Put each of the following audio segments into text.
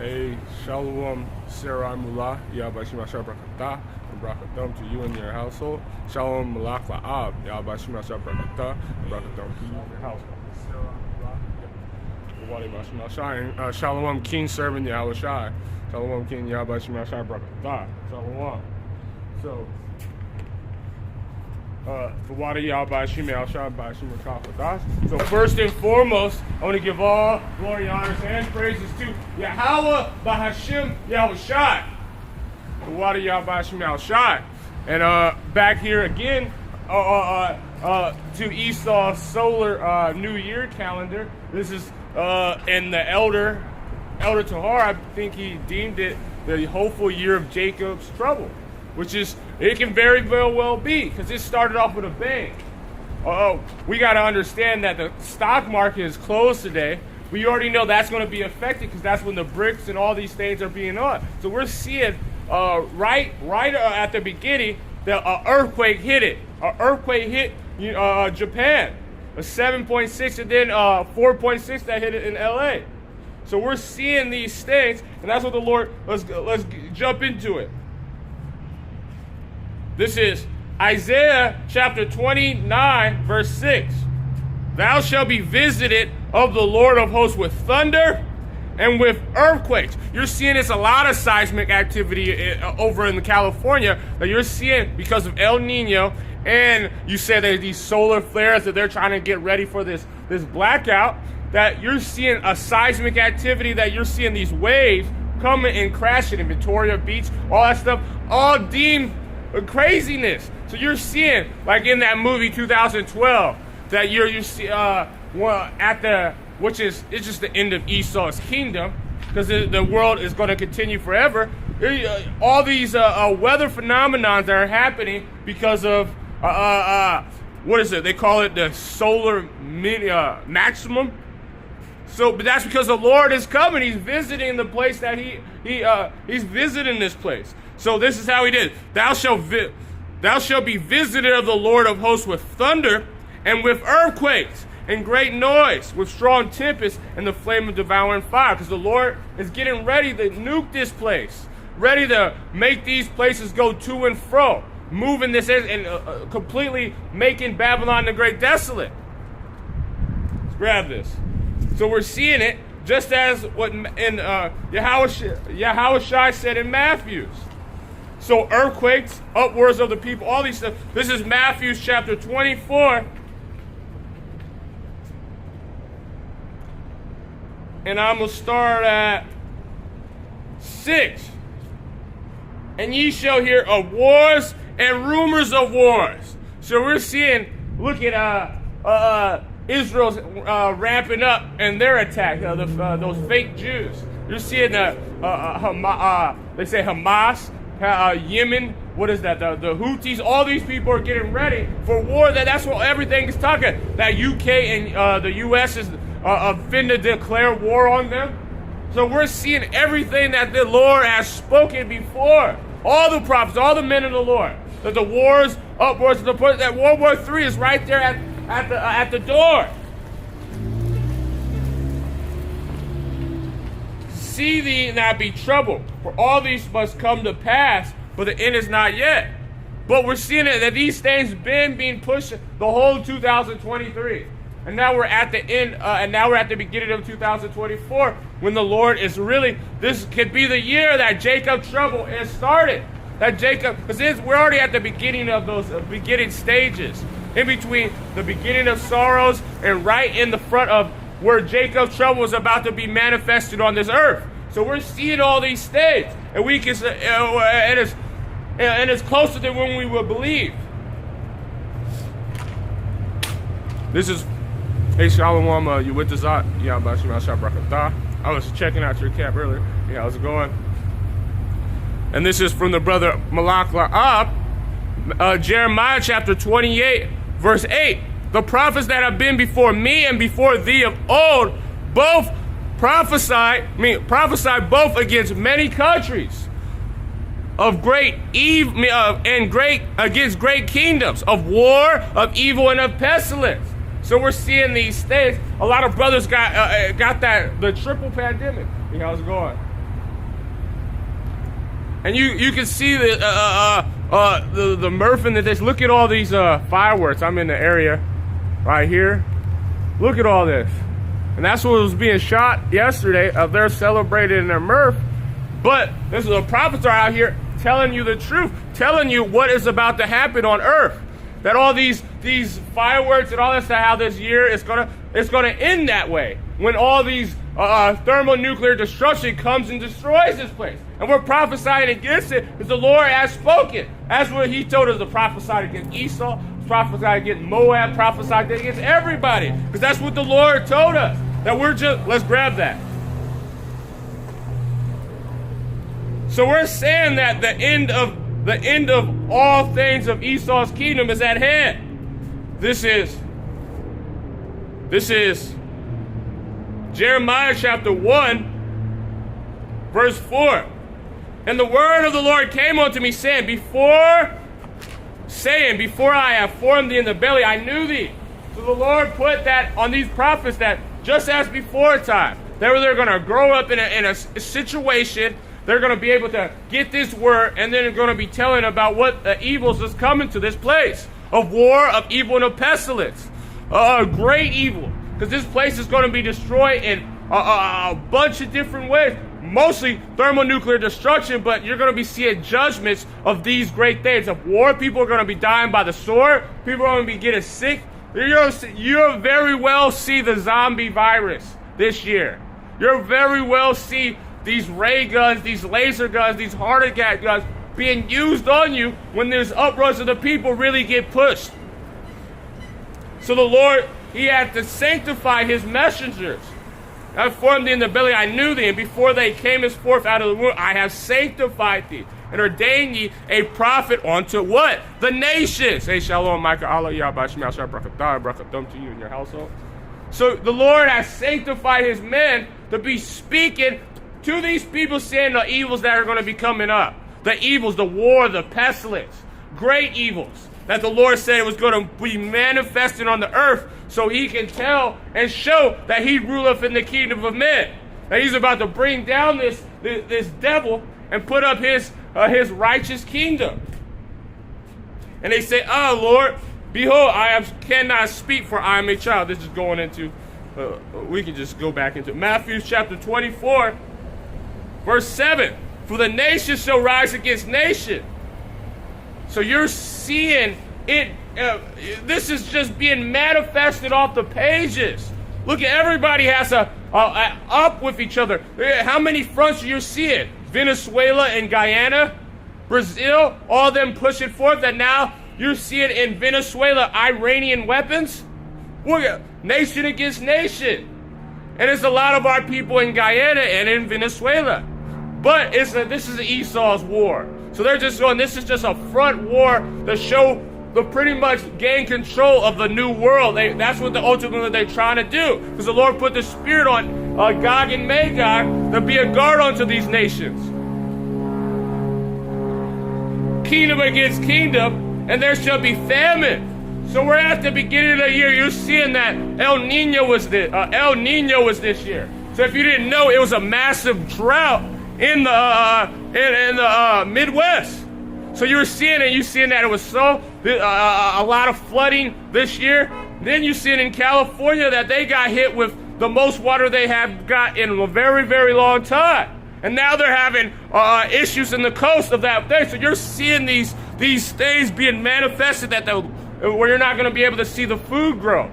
Hey, Shalom, Sarai Mullah, Yahbashim Ashar Brakatah, and Brakatham to you and your household. Shalom Malak La'ab, Yahbashim Ashar Brakatah, and Brakatham to you and your household. Shalom, King Servant Yahweh Shai. Shalom, King Yahbashim Ashar Brakatah. Shalom. So, so first and foremost, I want to give all glory, honors, and praises to Yahweh Bahashim Yahweh Shai. And back here again to Esau's solar New Year calendar. This is in the Elder Tahar. I think he deemed it the hopeful year of Jacob's trouble, which is, it can very well be, because it started off with a bang. We got to understand that the stock market is closed today. We already know that's going to be affected, because that's when the BRICS and all these things are being on. So we're seeing right at the beginning, the earthquake hit it. An earthquake hit Japan, a 7.6, and then 4.6 that hit it in LA. So we're seeing these things, and that's what the Lord, let's jump into it. This is Isaiah chapter 29, verse 6. Thou shalt be visited of the Lord of hosts with thunder and with earthquakes. You're seeing this a lot of seismic activity over in California that you're seeing because of El Nino, and you said there's these solar flares that they're trying to get ready for this blackout, that you're seeing a seismic activity, that you're seeing these waves coming and crashing in Victoria Beach, all that stuff, all deemed craziness. So you're seeing, like in that movie 2012, that you see which is, it's just the end of Esau's kingdom, because the world is going to continue forever. All these weather phenomenons that are happening because of what is it? They call it the solar maximum. So, but that's because the Lord is coming. He's visiting the place that he's visiting this place. So this is how he did. Thou shalt be visited of the Lord of hosts with thunder and with earthquakes and great noise, with strong tempest and the flame of devouring fire. Because the Lord is getting ready to nuke this place, ready to make these places go to and fro, moving this and completely making Babylon the Great desolate. Let's grab this. So we're seeing it just as what in Yahweh Shai said in Matthew's. So earthquakes, upwards of the people, all these stuff. This is Matthew chapter 24. And I'm going to start at 6. And ye shall hear of wars and rumors of wars. So we're seeing, look at Israel's ramping up and their attack, those fake Jews. You're seeing they say Hamas, Yemen, what is that? The Houthis, all these people are getting ready for war. That's what everything is talking. That UK and the US is finna declare war on them. So we're seeing everything that the Lord has spoken before. All the prophets, all the men of the Lord. That the wars upwards to the point that World War III is right there at the door. See thee not be troubled, for all these must come to pass, but the end is not yet. But we're seeing it that these things been being pushed the whole 2023. And now we're at the end, and now we're at the beginning of 2024, when the Lord is really, this could be the year that Jacob's trouble is started. That Jacob, because we're already at the beginning of those beginning stages, in between the beginning of sorrows and right in the front of where Jacob's trouble is about to be manifested on this earth. So we're seeing all these things, and we can, and it's closer than when we would believe. This is, hey Shalom, you with the Zot? Yeah, I'm Bashim Ashar Brakatah. I was checking out your cap earlier. Yeah, how's it going? And this is from the brother Malak La'ab, Jeremiah chapter 28, verse 8. The prophets that have been before me and before thee of old, both prophesy both against many countries, of great evil, and against great kingdoms, of war, of evil, and of pestilence. So we're seeing these things. A lot of brothers got the triple pandemic. You know how's it going? And you can see the mirth in this. Look at all these fireworks. I'm in the area right here. Look at all this. And that's what was being shot yesterday. They're celebrating their mirth. But this is the prophets are out here telling you the truth, telling you what is about to happen on earth. That all these fireworks and all this, how this year is gonna end that way. When all these thermonuclear destruction comes and destroys this place. And we're prophesying against it because the Lord has spoken. That's what he told us to prophesy against Esau, prophesy against Moab, prophesy against everybody. Because that's what the Lord told us. That we're just, let's grab that. So we're saying that the end of all things of Esau's kingdom is at hand. This is Jeremiah chapter 1, verse 4. And the word of the Lord came unto me, saying, before I have formed thee in the belly, I knew thee. So the Lord put that on these prophets that just as before time, they're going to grow up in a situation. They're going to be able to get this word, and then they're going to be telling about what the evils is coming to this place. Of war, of evil, and of pestilence. Great evil. Because this place is going to be destroyed in a bunch of different ways. Mostly thermonuclear destruction, but you're going to be seeing judgments of these great things. Of war, people are going to be dying by the sword. People are going to be getting sick. You'll very well see the zombie virus this year. You'll very well see these ray guns, these laser guns, these heart attack guns being used on you when there's uproars of the people really get pushed. So the Lord, he had to sanctify his messengers. I formed thee in the belly, I knew thee, and before they came as forth out of the womb, I have sanctified thee, and ordained ye a prophet unto what? The nations. Hey, shalom, Micah, Allah, Yahweh, Shemel, Shah, Brakathah, Brakathum to you and your household. So the Lord has sanctified his men to be speaking to these people, saying the evils that are going to be coming up. The evils, the war, the pestilence, great evils that the Lord said it was going to be manifested on the earth, so he can tell and show that he ruleth in the kingdom of men. That he's about to bring down this devil and put up his righteous kingdom. And they say, oh Lord, behold, cannot speak, for I am a child. This is going into, we can just go back into Matthew chapter 24, verse 7. For the nation shall rise against nation. So you're seeing it. This is just being manifested off the pages. Look, at everybody has a up with each other. How many fronts are you seeing? Venezuela and Guyana, Brazil, all them pushing forth. That now you're seeing in Venezuela Iranian weapons. Look at nation against nation, and there's a lot of our people in Guyana and in Venezuela. But this is Esau's war. So they're just going, this is just a front war to show the pretty much gain control of the new world. That's what ultimately they're trying to do. Because the Lord put the spirit on Gog and Magog to be a guard unto these nations. Kingdom against kingdom, and there shall be famine. So we're at the beginning of the year. You're seeing that El Nino was this year. So if you didn't know, it was a massive drought in the Midwest. So you're seeing that it was a lot of flooding this year. Then you see it in California that they got hit with the most water they have got in a very, very long time. And now they're having issues in the coast of that thing. So you're seeing these things being manifested where you're not going to be able to see the food grow.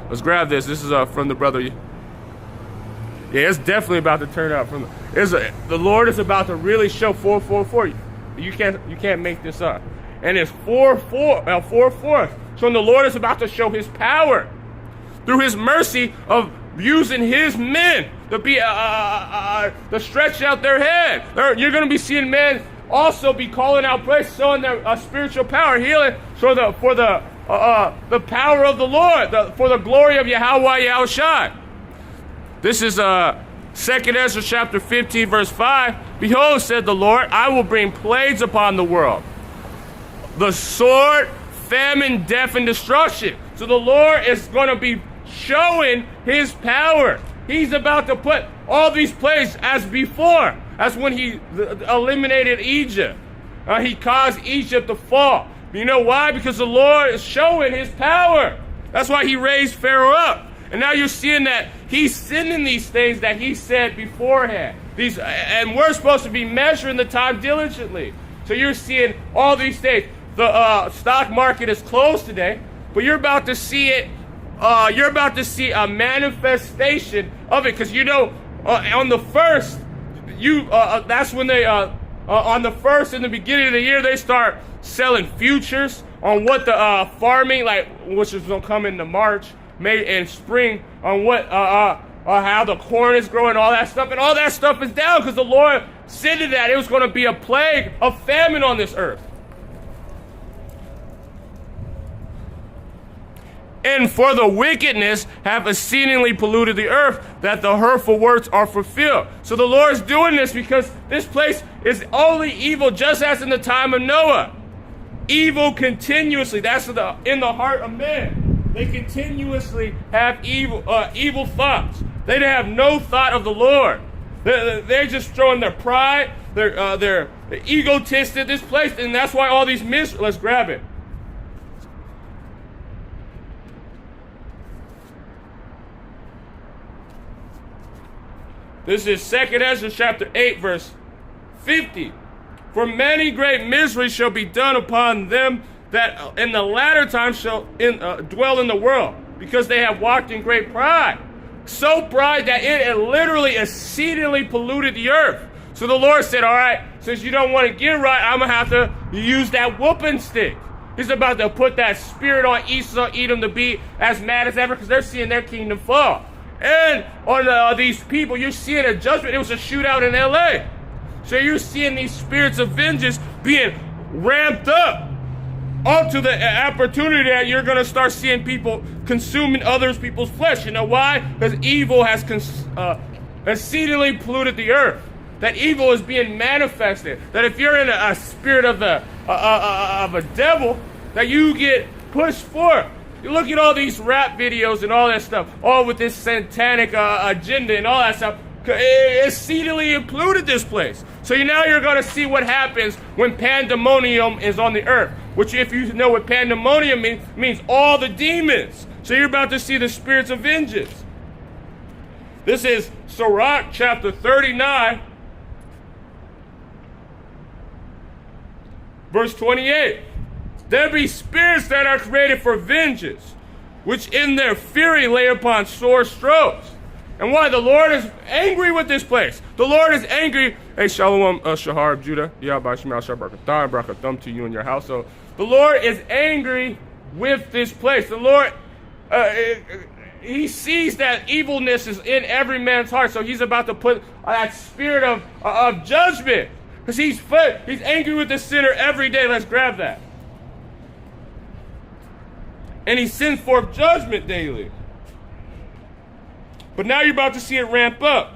Let's grab this. This is from the brother. Yeah, it's definitely about to turn out. The Lord is about to really show 444. You can't make this up. And it's 4/4. So the Lord is about to show his power through his mercy of using his men to be to stretch out their hand. You're going to be seeing men also be calling out praise, showing their spiritual power, healing for the power of the Lord, for the glory of Yahweh Yahushua. This is 2 Ezra chapter 15, verse 5. Behold, said the Lord, I will bring plagues upon the world. The sword, famine, death, and destruction. So the Lord is going to be showing his power. He's about to put all these plagues as before. That's when he eliminated Egypt. He caused Egypt to fall. You know why? Because the Lord is showing his power. That's why he raised Pharaoh up. And now you're seeing that he's sending these things that he said beforehand. And we're supposed to be measuring the time diligently. So you're seeing all these things. The stock market is closed today, but you're about to see it. You're about to see a manifestation of it. Because on the first, that's when they on the first in the beginning of the year they start selling futures on what the farming, which is gonna come into March, May, and spring, on what how the corn is growing, all that stuff, and all that stuff is down because the Lord said that it was going to be a plague of famine on this earth. And for the wickedness have exceedingly polluted the earth, that the hurtful words are fulfilled. So the Lord is doing this because this place is only evil, just as in the time of Noah. Evil continuously. That's in the heart of men. They continuously have evil thoughts. They have no thought of the Lord. They're just throwing their pride. They're egotistic. This place, and that's why all these let's grab it. This is 2 Ezra chapter 8, verse 50. For many great miseries shall be done upon them that in the latter time shall dwell in the world, because they have walked in great pride. So pride that it literally exceedingly polluted the earth. So the Lord said, all right, since you don't want to get right, I'm going to have to use that whooping stick. He's about to put that spirit on Esau, Edom, to be as mad as ever, because they're seeing their kingdom fall. And on these people, you're seeing a judgment. It was a shootout in LA. So you're seeing these spirits of vengeance being ramped up to the opportunity that you're going to start seeing people consuming other people's flesh. You know why? Because evil has exceedingly polluted the earth. That evil is being manifested. That if you're in a spirit of a devil, that you get pushed forth. You look at all these rap videos and all that stuff, all with this satanic agenda and all that stuff. It exceedingly polluted this place. So now you're going to see what happens when pandemonium is on the earth. Which, if you know what pandemonium means all the demons. So you're about to see the spirits of vengeance. This is Sirach chapter 39, verse 28. There be spirits that are created for vengeance, which in their fury lay upon sore strokes. And why? The Lord is angry with this place. The Lord is angry. Hey, Shalom, Shahar of Judah. Yahweh Shemal Shabrakatah, Brakathum to you and your household. The Lord is angry with this place. The Lord, he sees that evilness is in every man's heart. So he's about to put that spirit of judgment. Because he's angry with the sinner every day. Let's grab that. And he sends forth judgment daily. But now you're about to see it ramp up.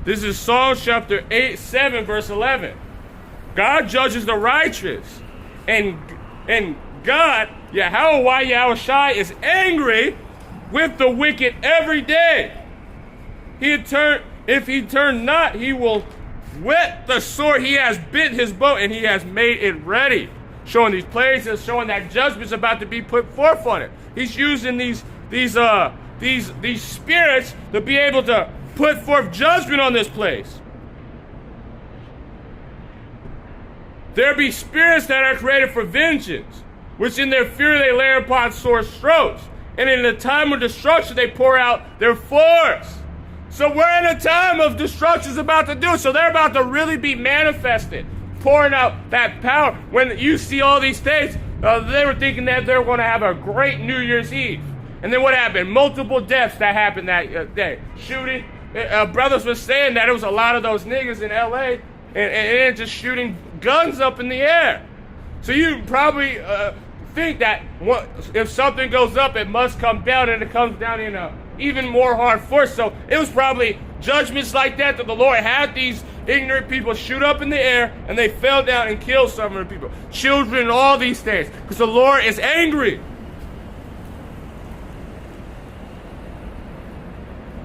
This is Psalm chapter 7, verse 11. God judges the righteous. And God, Yahweh Shai, is angry with the wicked every day. If he turn not, he will whet the sword. He has bit his bow and he has made it ready. Showing these places, showing that judgment is about to be put forth on it. He's using these spirits to be able to put forth judgment on this place. There be spirits that are created for vengeance, which in their fury they lay upon sore strokes. And in the time of destruction, they pour out their force. So we're in a time of destruction is about to do. So they're about to really be manifested, pouring out that power. When you see all these things, they were thinking that they were going to have a great New Year's Eve. And then what happened? Multiple deaths that happened that day. Shooting. Brothers were saying that it was a lot of those niggas in L.A. and just shooting guns up in the air. So you probably think that if something goes up, it must come down, and it comes down in a even more hard force. So it was probably judgments like that the Lord had these ignorant people shoot up in the air and they fell down and killed some of the people. Children, all these things. Because the Lord is angry.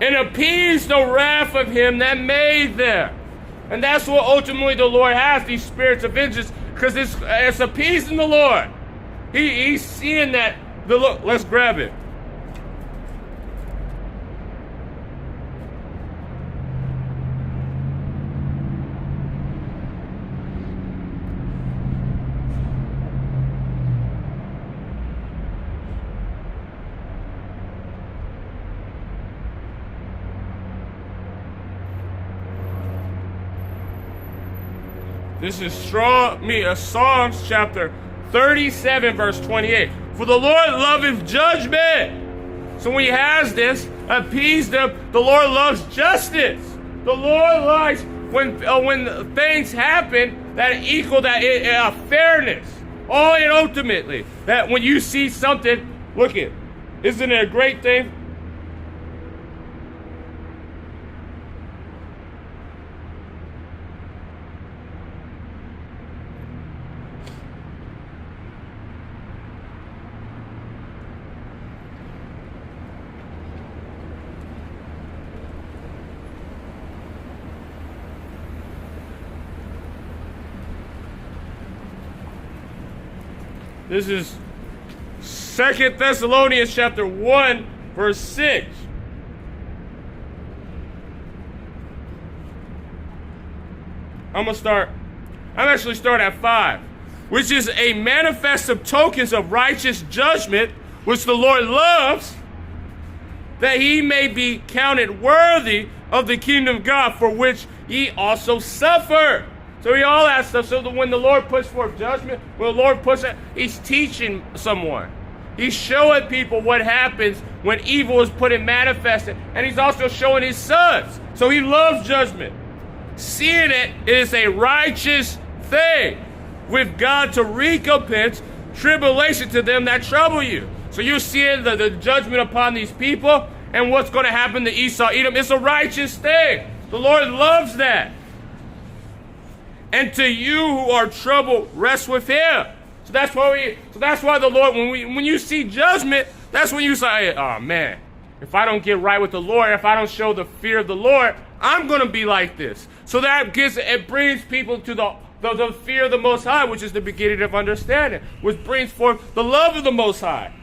And appease the wrath of him that made them. And that's what ultimately the Lord has, these spirits of vengeance, because it's appeasing the Lord. He's seeing that. Look, let's grab it. This is Psalms chapter 37, verse 28. For the Lord loveth judgment. So when he has this, appease them, the Lord loves justice. The Lord likes when things happen that equal that fairness. All and ultimately, that when you see something, look it, isn't it a great thing? This is 2 Thessalonians chapter 1, verse 6. I'm actually start at 5. Which is a manifest of tokens of righteous judgment, which the Lord loves, that he may be counted worthy of the kingdom of God, for which ye also suffer. So he all that stuff. So that when the Lord puts forth judgment, when the Lord puts it, he's teaching someone. He's showing people what happens when evil is put in manifested. And he's also showing his sons. So he loves judgment. Seeing it is a righteous thing with God to recompense tribulation to them that trouble you. So you're seeing the judgment upon these people and what's going to happen to Esau, Edom. It's a righteous thing. The Lord loves that. And to you who are troubled, rest with him. So that's why the Lord, when you see judgment, that's when you say, oh man, if I don't get right with the Lord, if I don't show the fear of the Lord, I'm going to be like this. So it brings people to the fear of the Most High, which is the beginning of understanding, which brings forth the love of the Most High.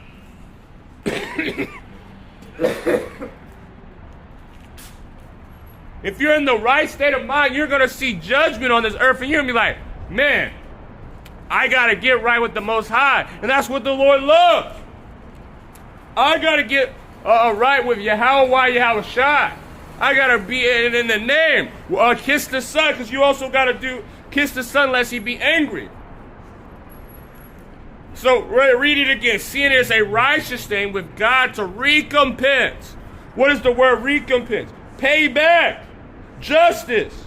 If you're in the right state of mind, you're going to see judgment on this earth, and you're going to be like, man, I got to get right with the Most High. And that's what the Lord loves. I got to get right with Yahweh Shai. I got to be in the name. Kiss the Son, because you also got to kiss the Son lest he be angry. So read it again. Seeing it as a righteous thing with God to recompense. What is the word recompense? Pay back. Justice.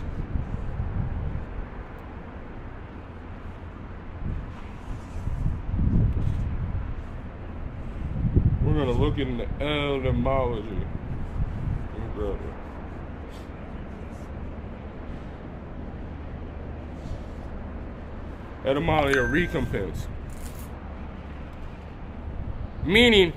We're going to look in the etymology. Etymology of recompense. Meaning,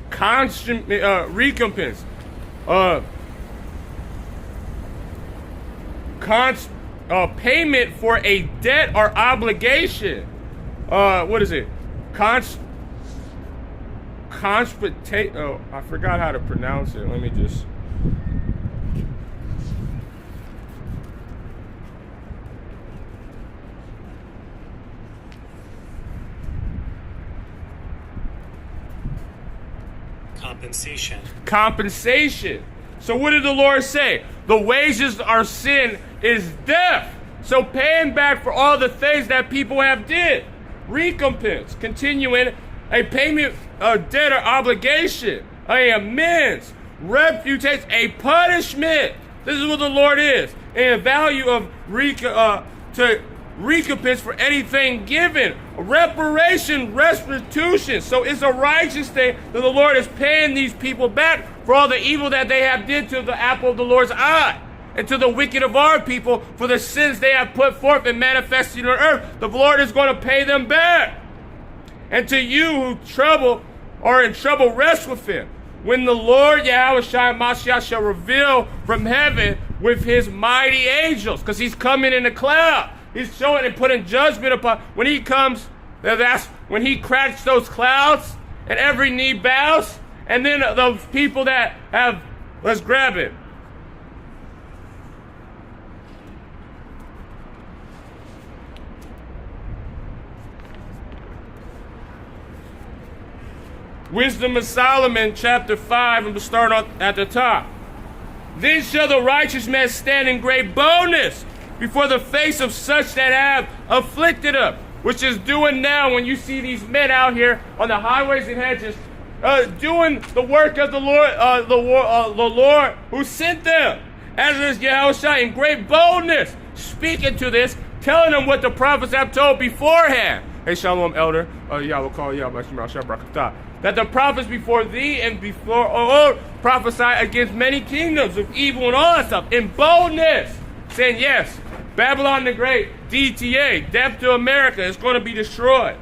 constant recompense, payment for a debt or obligation. What is it? I forgot how to pronounce it. Let me just. Compensation. So what did the Lord say? The wages of our sin is death. So paying back for all the things that people have did. Recompense. Continuing a payment, a debt or obligation. A amends. Reputation. A punishment This is what the Lord is. And value of to recompense for anything given. Reparation, restitution. So it's a righteous thing that the Lord is paying these people back for all the evil that they have did to the apple of the Lord's eye. And to the wicked of our people for the sins they have put forth and manifested on earth. The Lord is going to pay them back. And to you who are in trouble, rest with him. When the Lord Yahweh Shai Mashiach shall reveal from heaven with his mighty angels, because he's coming in a cloud. He's showing and putting judgment upon. When he comes, that's when he cracks those clouds and every knee bows. And then those people that have, let's grab it. Wisdom of Solomon, chapter 5, and we'll start at the top. Then shall the righteous man stand in great boldness before the face of such that have afflicted him, which is doing now when you see these men out here on the highways and hedges, doing the work of the Lord who sent them. As is Yahushua in great boldness, speaking to this, telling them what the prophets have told beforehand. Hey, Shalom, elder. Yahweh call Yahweh Barakatah. That the prophets before thee and before prophesy against many kingdoms of evil and all that stuff in boldness, saying, yes, Babylon the Great, DTA, death to America, is going to be destroyed.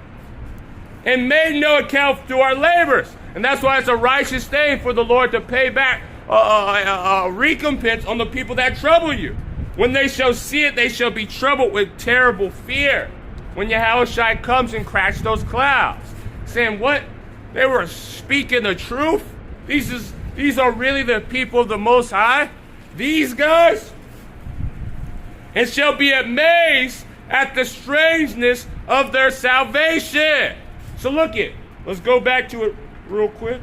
And made no account to our labors. And that's why it's a righteous thing for the Lord to pay back a recompense on the people that trouble you. When they shall see it, they shall be troubled with terrible fear. When Yahushua comes and cracks those clouds, saying, what? They were speaking the truth? These are really the people of the Most High? These guys? And shall be amazed at the strangeness of their salvation. So look it. Let's go back to it real quick.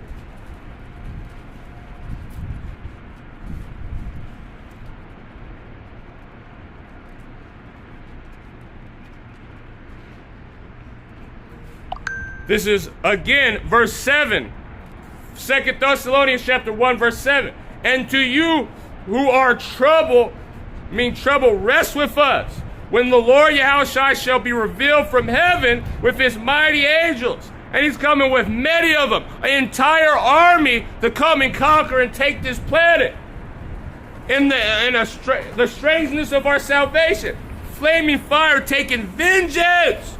This is, again, verse 7. 2 Thessalonians chapter 1, verse 7. And to you who are trouble, rest with us. When the Lord Yahushua shall be revealed from heaven with his mighty angels. And he's coming with many of them. An entire army to come and conquer and take this planet. In the strangeness of our salvation. Flaming fire taking vengeance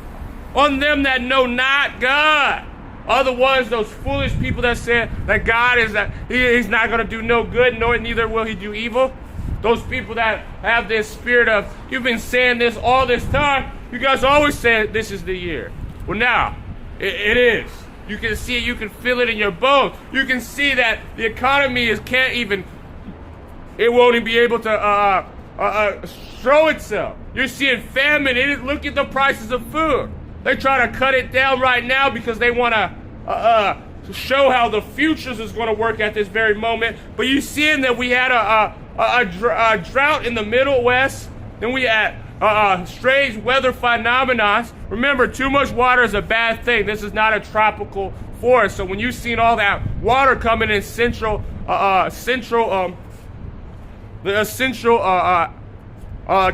on them that know not God. Are the ones, those foolish people that said that God is that he's not going to do no good, nor neither will he do evil. Those people that have this spirit of, you've been saying this all this time. You guys always said this is the year. Well, now, it is. You can see it. You can feel it in your bones. You can see that the economy it won't even be able to show itself. You're seeing famine. Look at the prices of food. They try to cut it down right now because they want to show how the futures is going to work at this very moment. But you seeing that we had a drought in the Middle West. Then we had strange weather phenomena. Remember, too much water is a bad thing. This is not a tropical forest. So when you've seen all that water coming in central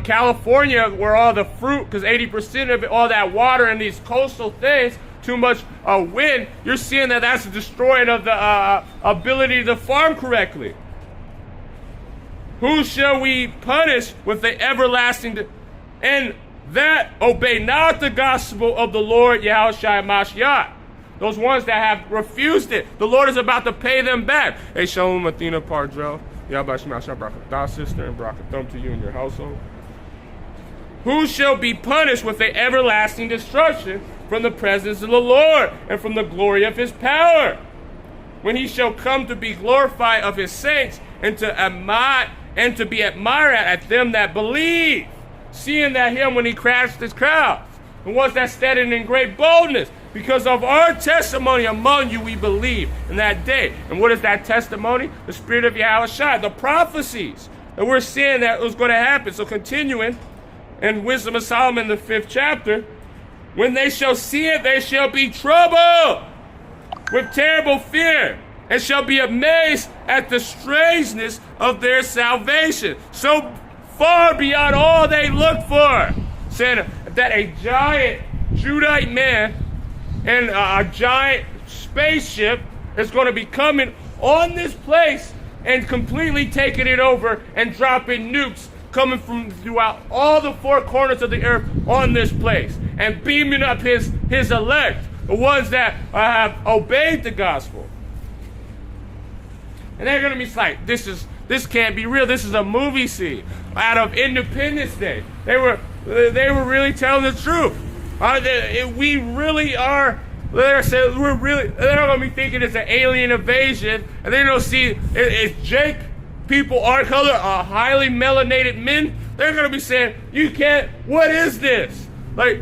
California, where all the fruit, because 80% of it, all that water in these coastal things, too much wind, you're seeing that that's destroying of the ability to farm correctly. Who shall we punish with the everlasting and that obey not the gospel of the Lord Yahushua Mashiach? Those ones that have refused it, the Lord is about to pay them back. Hey, Shalom, Athena, Pardrell. Yahweh sister and Brakathum to you and your household. Who shall be punished with the everlasting destruction from the presence of the Lord and from the glory of his power, when he shall come to be glorified of his saints and to be admired at them that believe, seeing that him when he crashed his crowds, and was that standing in great boldness, because of our testimony among you we believe in that day. And what is that testimony? The spirit of Yahushua, the prophecies that we're seeing that was going to happen. So continuing in Wisdom of Solomon, the 5th chapter, when they shall see it, they shall be troubled with terrible fear. and shall be amazed at the strangeness of their salvation. So far beyond all they looked for. Saying that a giant Judite man and a giant spaceship is going to be coming on this place and completely taking it over and dropping nukes coming from throughout all the four corners of the earth on this place and beaming up his elect, the ones that have obeyed the gospel. And they're going to be like, this can't be real. This is a movie scene out of Independence Day. They were really telling the truth. We really are. They're going to be thinking it's an alien invasion, and they don't see it's Jake. People are color, highly melanated men. They're going to be saying, "You can't. What is this?" Like,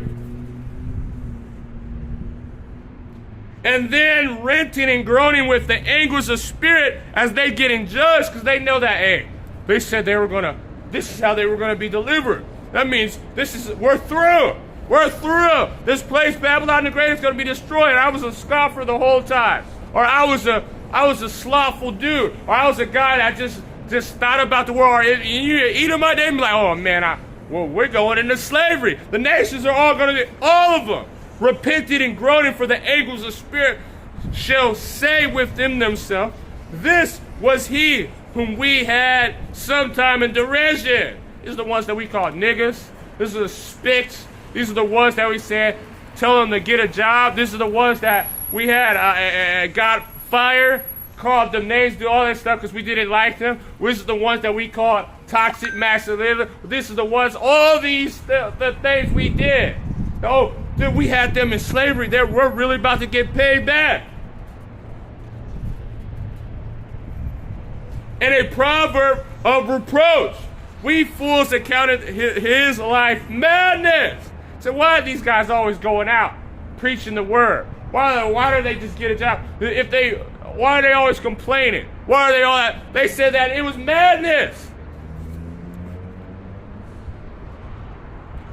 and then ranting and groaning with the anguish of spirit as they getting judged, because they know that, hey, they said this is how they were gonna be delivered. That means we're through. We're through. This place, Babylon the Great, is gonna be destroyed. I was a scoffer the whole time, or I was a slothful dude, or I was a guy that just thought about the world. Or you eat in my day, and be like, oh man, we're going into slavery. The nations are all all of them. Repented and groaning for the anguish of spirit shall say within themselves, this was he whom we had sometime in derision. These are the ones that we call niggas. These are the spicks. These are the ones that we said, tell them to get a job. These are the ones that we had got fired, called them names, do all that stuff because we didn't like them. These are the ones that we call toxic masculinity. These are the ones, all these the things we did. Oh, dude, we had them in slavery. We're really about to get paid back. And a proverb of reproach. We fools accounted his life madness. So why are these guys always going out preaching the word? Why don't they just get a job? Why are they always complaining? Why are they all that? They said that it was madness.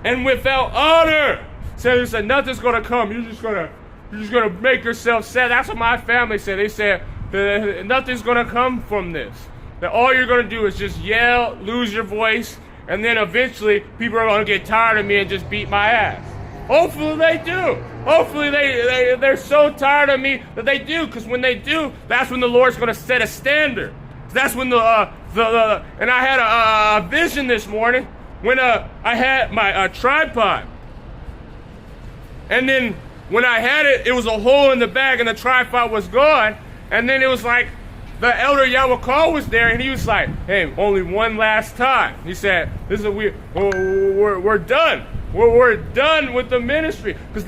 And without honor. So they said nothing's gonna come. You're just gonna make yourself sad. That's what my family said. They said that nothing's gonna come from this. That all you're gonna do is just yell, lose your voice, and then eventually people are gonna get tired of me and just beat my ass. Hopefully they do. Hopefully they're so tired of me that they do, because when they do, that's when the Lord's gonna set a standard. That's when and I had a vision this morning when I had my tripod. And then when I had it, it was a hole in the bag and the tripod was gone. And then it was like the elder Yawakal was there and he was like, hey, only one last time. He said, we're done. We're done with the ministry. Because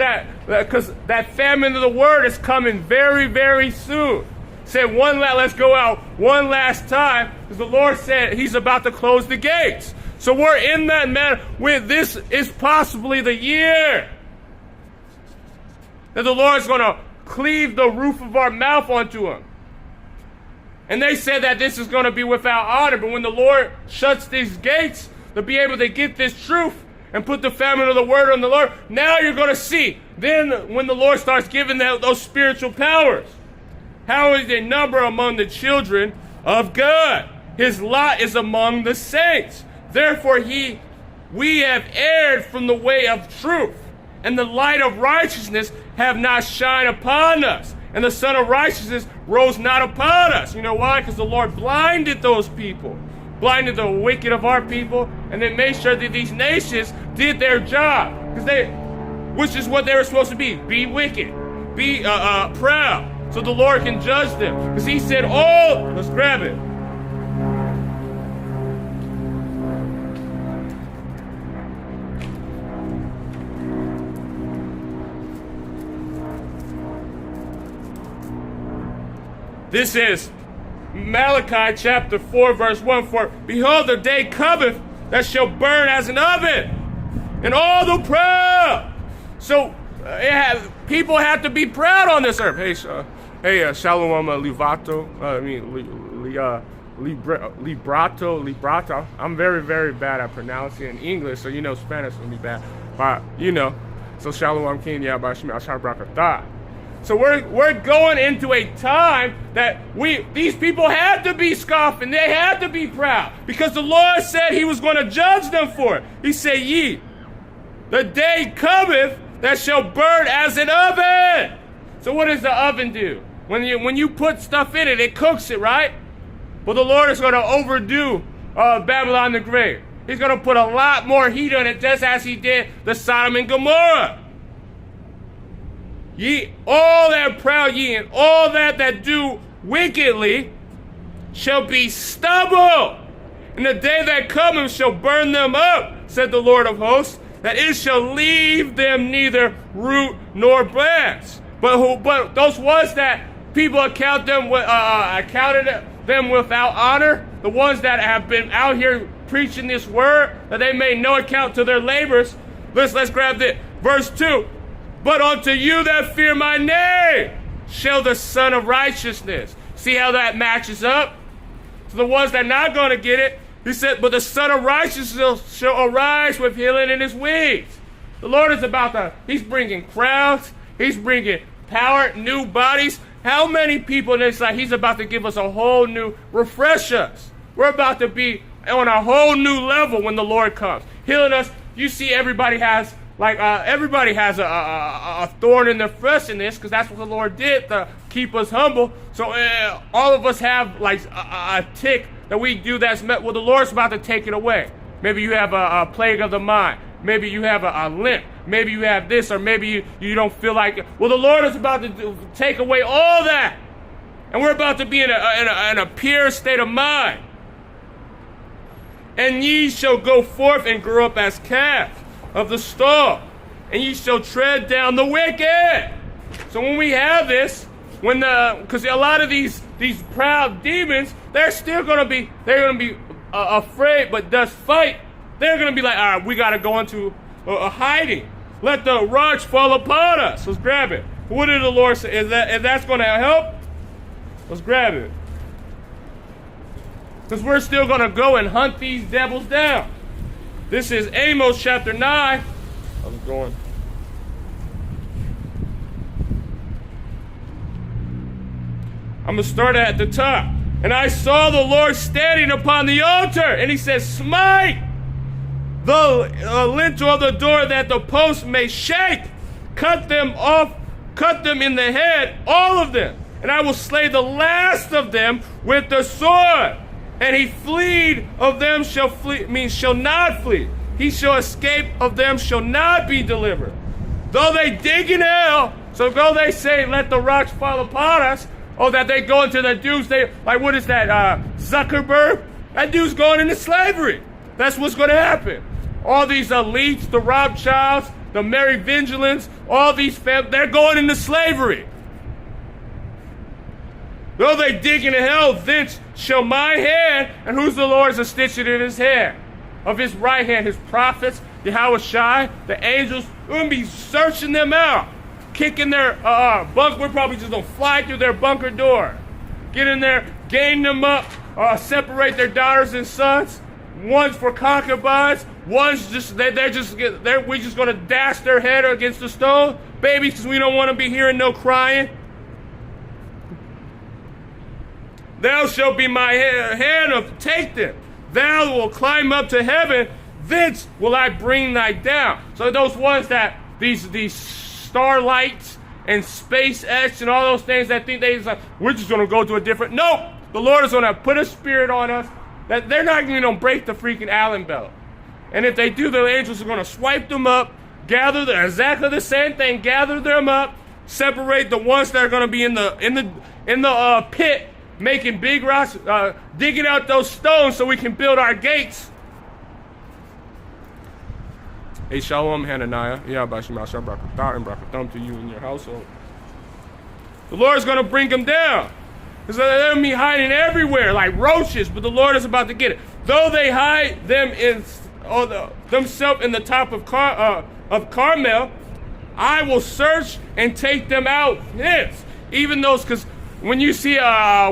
that famine of the word is coming very, very soon. Said let's go out one last time. Because the Lord said he's about to close the gates. So we're in that matter where this is possibly the year that the Lord's going to cleave the roof of our mouth onto him. And they said that this is going to be without honor. But when the Lord shuts these gates to be able to get this truth and put the famine of the word on the Lord, now you're going to see. Then when the Lord starts giving those spiritual powers, how is their number among the children of God? His lot is among the saints. Therefore we have erred from the way of truth, and the light of righteousness have not shined upon us, and the Son of Righteousness rose not upon us. You know why? Because the Lord blinded those people, blinded the wicked of our people, and they made sure that these nations did their job, which is what they were supposed to be wicked, be proud, so the Lord can judge them. Because he said, oh, let's grab it. This is Malachi chapter 4, verse 1. For behold, the day cometh that shall burn as an oven, and all the proud. So people have to be proud on this earth. Hey, Shalom Livato. Librato. I'm very, very bad at pronouncing in English, so you know Spanish will be bad. But so Shalom King Yabashmi Ashar Brakatah. So we're going into a time that these people had to be scoffing. They had to be proud because the Lord said he was going to judge them for it. He said, the day cometh that shall burn as an oven. So what does the oven do? When you put stuff in it, it cooks it, right? But the Lord is going to overdo Babylon the Great. He's going to put a lot more heat on it, just as he did the Sodom and Gomorrah. Ye, all that proud ye, and all that do wickedly shall be stubble. And the day that cometh shall burn them up, said the Lord of hosts, that it shall leave them neither root nor branch. But those ones that people accounted them without honor, the ones that have been out here preaching this word, that they made no account to their labors. Let's grab this. Verse 2. But unto you that fear my name shall the Son of Righteousness. See how that matches up? So the ones that are not going to get it, he said, but the Son of Righteousness shall arise with healing in his wings. The Lord is he's bringing crowds, he's bringing power, new bodies. How many people in this life, he's about to give us a whole new, refresh us. We're about to be on a whole new level when the Lord comes. Healing us. You see everybody has a thorn in their flesh in this, because that's what the Lord did to keep us humble. So all of us have like a tick that we do that's met. Well, the Lord's about to take it away. Maybe you have a plague of the mind. Maybe you have a limp. Maybe you have this, or maybe you don't feel like it. Well, the Lord is about to take away all that. And we're about to be in a pure state of mind. And ye shall go forth and grow up as calves of the stall, and ye shall tread down the wicked. So when we have this, because a lot of these proud demons, they're going to be afraid, but does fight. They're going to be like, all right, we got to go into a hiding. Let the rocks fall upon us. Let's grab it. What did the Lord say? If that's going to help, let's grab it. Because we're still going to go and hunt these devils down. This is Amos chapter 9. I'm going. I'm going to start at the top. And I saw the Lord standing upon the altar. And he says, smite the lintel of the door that the posts may shake. Cut them off, cut them in the head, all of them. And I will slay the last of them with the sword. And he fleed of them shall not flee. He shall escape of them shall not be delivered. Though they dig in hell, so though they say, let the rocks fall upon us, or that they go into the doomsday, like what is that, Zuckerberg? That dude's going into slavery. That's what's going to happen. All these elites, the Rothschilds, the Mary Vigilants, all these they're going into slavery. Though they dig into hell, thence shall my hand, and who's the Lord is a stitching in his hand? Of his right hand, his prophets, Yahushai, the angels, we're going to be searching them out, kicking their bunk. We're probably just going to fly through their bunker door, get in there, gain them up, separate their daughters and sons. One's for concubines, one's just, we're just going to dash their head against the stone, babies, because we don't want to be hearing no crying. Thou shalt be my hand of take them. Thou will climb up to heaven, thence will I bring thy down. So those ones that, these starlights and SpaceX and all those things that think we're just going to go to a different, nope. The Lord is going to put a spirit on us that they're not going to break the freaking Allen belt. And if they do, the angels are going to swipe them up, gather them, exactly the same thing, gather them up, separate the ones that are going to be in the pit, making big rocks, digging out those stones so we can build our gates. Hey, Shalom, Hananiah. Yeah, to you and your household. The Lord is going to bring them down. Because they're going to be hiding everywhere like roaches, but the Lord is about to get it. Though they hide them themselves in the top of Carmel, I will search and take them out hence. Even those, because when you see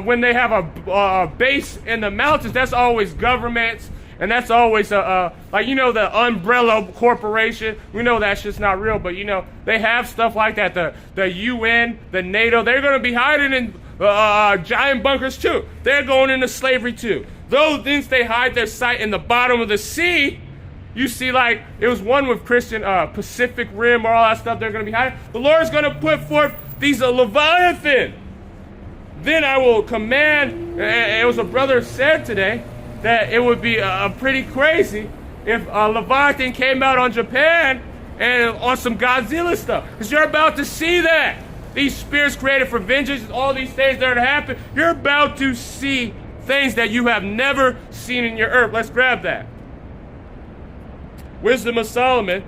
when they have a base in the mountains, that's always governments And that's always like, you know, the umbrella corporation. We know that's just not real, but, you know, they have stuff like that. The UN, the NATO, they're going to be hiding in giant bunkers too. They're going into slavery too. Those things, they hide their sight in the bottom of the sea. You see, like, it was one with Christian Pacific Rim or all that stuff they're going to be hiding. The Lord's going to put forth these Leviathan. Then I will command, it was a brother said today, that it would be pretty crazy if Leviathan came out on Japan and on some Godzilla stuff. Because you're about to see that. These spirits created for vengeance, all these things that are to happen, you're about to see things that you have never seen in your earth. Let's grab that. Wisdom of Solomon,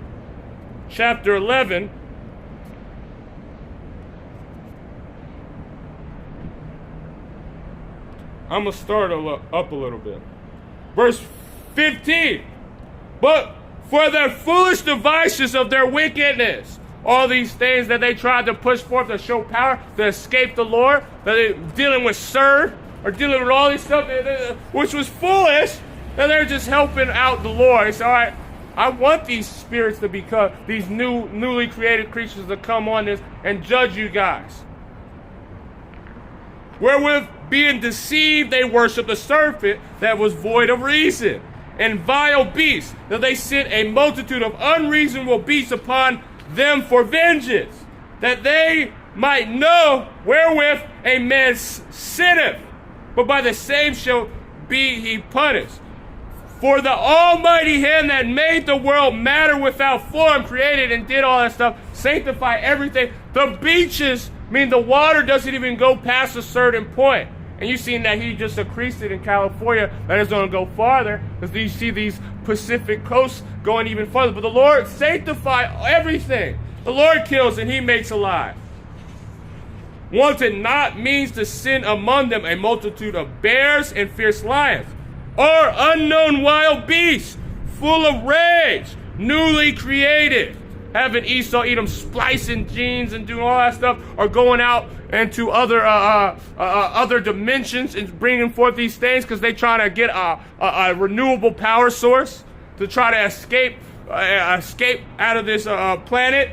chapter 11. I'm going to start up a little bit. Verse 15. But for the foolish devices of their wickedness, all these things that they tried to push forth to show power, to escape the Lord, that they're dealing with serve, or dealing with all this stuff, which was foolish, and they're just helping out the Lord. It's all right. I want these spirits to become, these newly created creatures to come on this and judge you guys. Wherewith being deceived, they worship the serpent that was void of reason, and vile beasts, that they sent a multitude of unreasonable beasts upon them for vengeance, that they might know wherewith a man sinneth, but by the same shall be he punished. For the almighty hand that made the world matter without form, created and did all that stuff, sanctify everything. The beaches, mean the water doesn't even go past a certain point. And you've seen that he just increased it in California, that is going to go farther, because you see these Pacific coasts going even farther. But the Lord sanctify everything. The Lord kills and he makes alive. Wanted not means to send among them a multitude of bears and fierce lions, or unknown wild beasts, full of rage, newly created, having Esau eat them, splicing genes and doing all that stuff, or going out into other dimensions and bringing forth these things because they trying to get a renewable power source to try to escape out of this planet.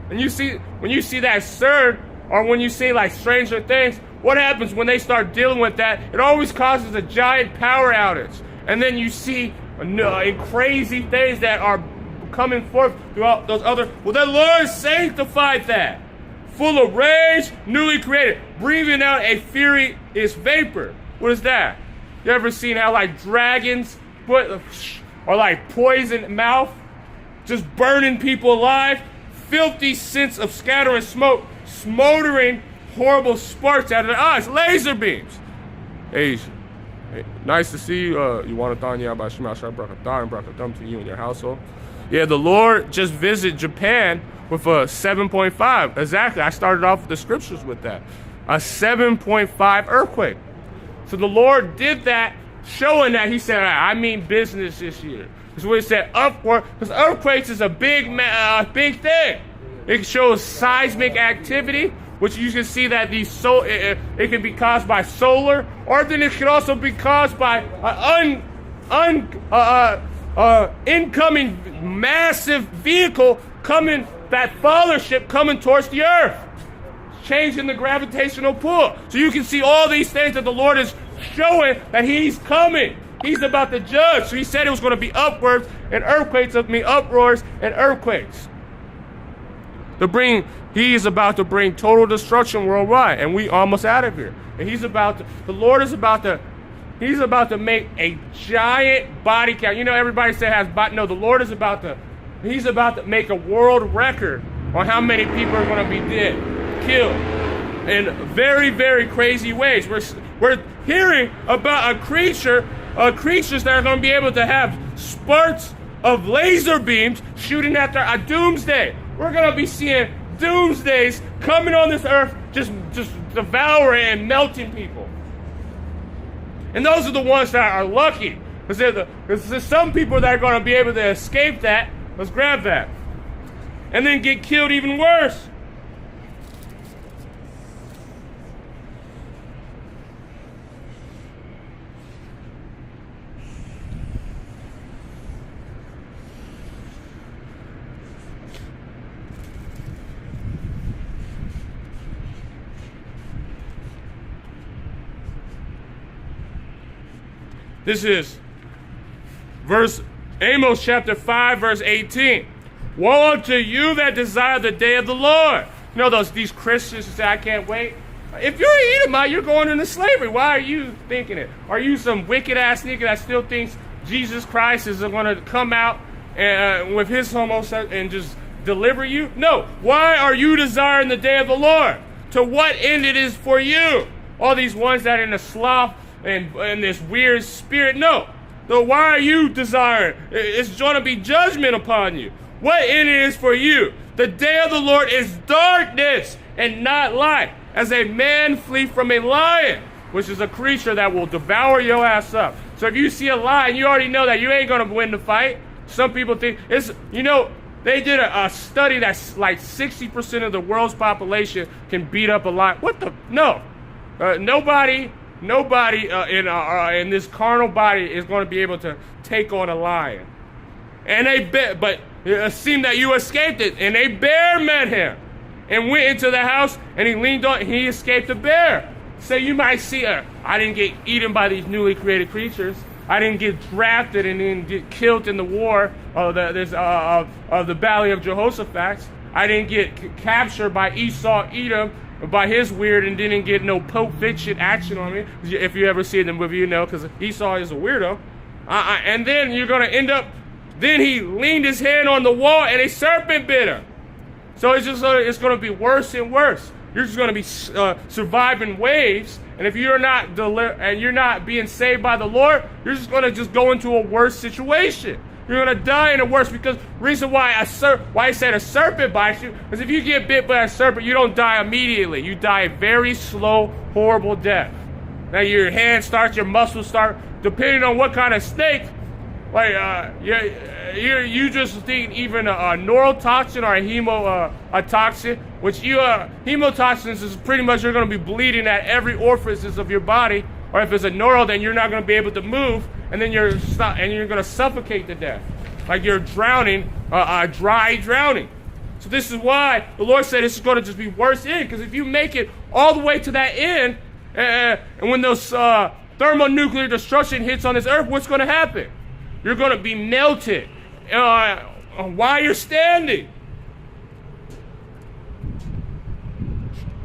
And you see, when you see that absurd, or when you see like Stranger Things, what happens when they start dealing with that? It always causes a giant power outage. And then you see crazy things that are coming forth throughout those other. Well, the Lord sanctified that. Full of rage, newly created, breathing out a furious vapor. What is that? You ever seen how like dragons put, or like poison mouth, just burning people alive? Filthy scents of scattering smoke, smoldering horrible sparks out of their eyes, laser beams. Hey, nice to see you. You want to thank you about Shema Shah Brakatah and Brakathum to you and your household. Yeah, the Lord just visited Japan with a 7.5. Exactly. I started off with the scriptures with that. A 7.5 earthquake. So the Lord did that, showing that he said, I mean business this year. That's what he said, upward. Because earthquakes is a big thing. It shows seismic activity, which you can see that it can be caused by solar, or then it can also be caused by incoming massive vehicle coming, that fathership coming towards the earth, changing the gravitational pull. So you can see all these things that the Lord is showing that he's coming. He's about to judge. So he said it was going to be upwards and earthquakes, uproars and earthquakes. He is about to bring total destruction worldwide, and we almost out of here. And the Lord is about to make a giant body count. You know, everybody says no, the Lord is he's about to make a world record on how many people are going to be dead, killed, in very, very crazy ways. We're hearing about creatures that are going to be able to have spurts of laser beams shooting at a doomsday. We're going to be seeing doomsdays coming on this earth, just devouring and melting people. And those are the ones that are lucky. Because there's some people that are going to be able to escape that. Let's grab that. And then get killed even worse. This is Amos chapter 5, verse 18. Woe unto you that desire the day of the Lord. You know these Christians who say, I can't wait? If you're an Edomite, you're going into slavery. Why are you thinking it? Are you some wicked-ass nigga that still thinks Jesus Christ is going to come out with his homosexuality and just deliver you? No. Why are you desiring the day of the Lord? To what end it is for you? All these ones that are in a sloth and this weird spirit. No. So why are you desiring? It's going to be judgment upon you. What end it is for you? The day of the Lord is darkness and not light. As a man flee from a lion, which is a creature that will devour your ass up. So if you see a lion, you already know that you ain't going to win the fight. Some people think it's, they did a study that's like 60% of the world's population can beat up a lion. What the? No. Nobody in this carnal body is going to be able to take on a lion. And but it seemed that you escaped it. And a bear met him and went into the house, and he leaned on, and he escaped a bear. So you might see, I didn't get eaten by these newly created creatures. I didn't get drafted and then get killed in the war of the Valley of Jehoshaphat. I didn't get captured by Esau, Edom, by his weird, and didn't get no Pope Fiction action on me. If you ever see the movie, because Esau is a weirdo. And then you're going to end up, then he leaned his hand on the wall, and a serpent bit him. So it's going to be worse and worse. You're just going to be surviving waves, and if you're not you're not being saved by the Lord, you're just going to go into a worse situation. You're going to die in a worse, because reason why I said a serpent bites you is if you get bit by a serpent, you don't die immediately. You die a very slow, horrible death. Now your hand starts, your muscles start, depending on what kind of snake. Like you just think even a neurotoxin or a toxin, which hemotoxins is pretty much you're going to be bleeding at every orifice of your body, or if it's a neuro, then you're not going to be able to move, and then you're going to suffocate to death, like you're drowning, dry drowning. So this is why the Lord said this is going to just be worse because if you make it all the way to that end, and when those thermonuclear destruction hits on this earth, what's going to happen? You're going to be melted while you're standing.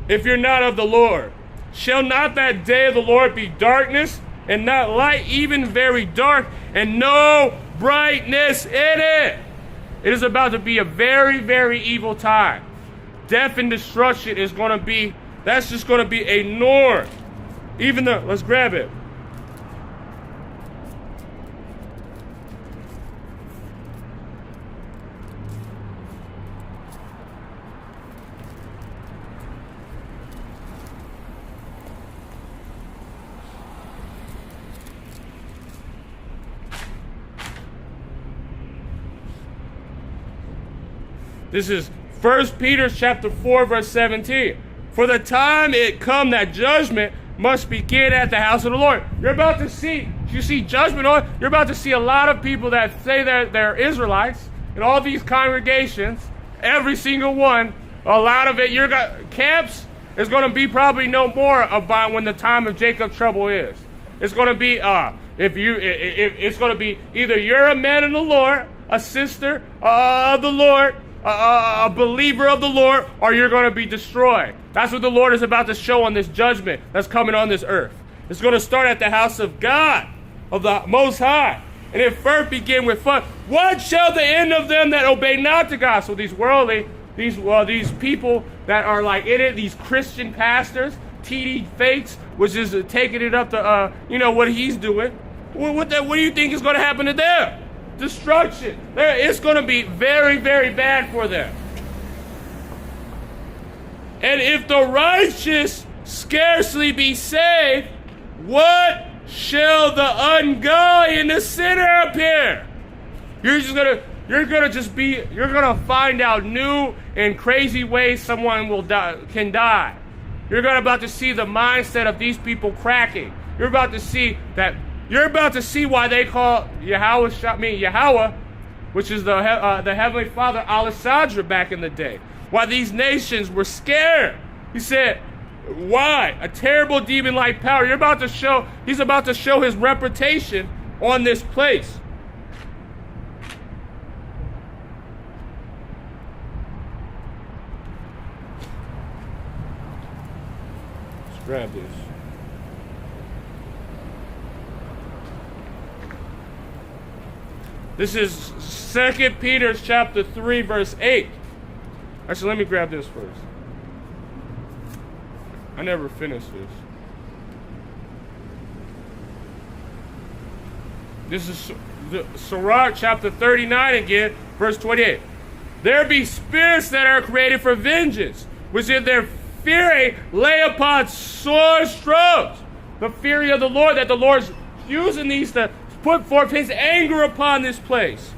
If you're not of the Lord, shall not that day of the Lord be darkness and not light, even very dark, and no brightness in it? It is about to be a very, very evil time. Death and destruction is going to be, that's just going to be a norm. Even though, let's grab it. This is 1 Peter chapter 4, verse 17. For the time it come that judgment must begin at the house of the Lord. You're about to see, you see judgment on, you're about to see a lot of people that say that they're Israelites in all these congregations, every single one, a lot of it, camps is going to be probably no more about when the time of Jacob's trouble is. It's going to be, it's going to be either you're a man of the Lord, a sister of the Lord, a believer of the Lord, or you're going to be destroyed. That's what the Lord is about to show on this judgment that's coming on this earth. It's going to start at the house of God, of the Most High. And it first begin with fun. What shall the end of them that obey not to God? So these worldly, these people that are like in it, these Christian pastors, TD fakes, which is taking it up to, what he's doing. What do you think is going to happen to them? Destruction. It's going to be very, very bad for them. And if the righteous scarcely be saved, what shall the ungodly and the sinner appear? You're gonna find out new and crazy ways someone can die. You're about to see the mindset of these people cracking. You're about to see why they call Yahweh, which is the Heavenly Father, Alessandra back in the day. Why these nations were scared. He said, Why? A terrible demon-like power. He's about to show his reputation on this place. Let's grab this. This is 2 Peter chapter 3, verse 8. Actually, let me grab this first. I never finished this. This is Sirach chapter 39 again, verse 28. There be spirits that are created for vengeance, which in their fury lay upon sore strokes. The fury of the Lord, that the Lord's using these to put forth his anger upon this place.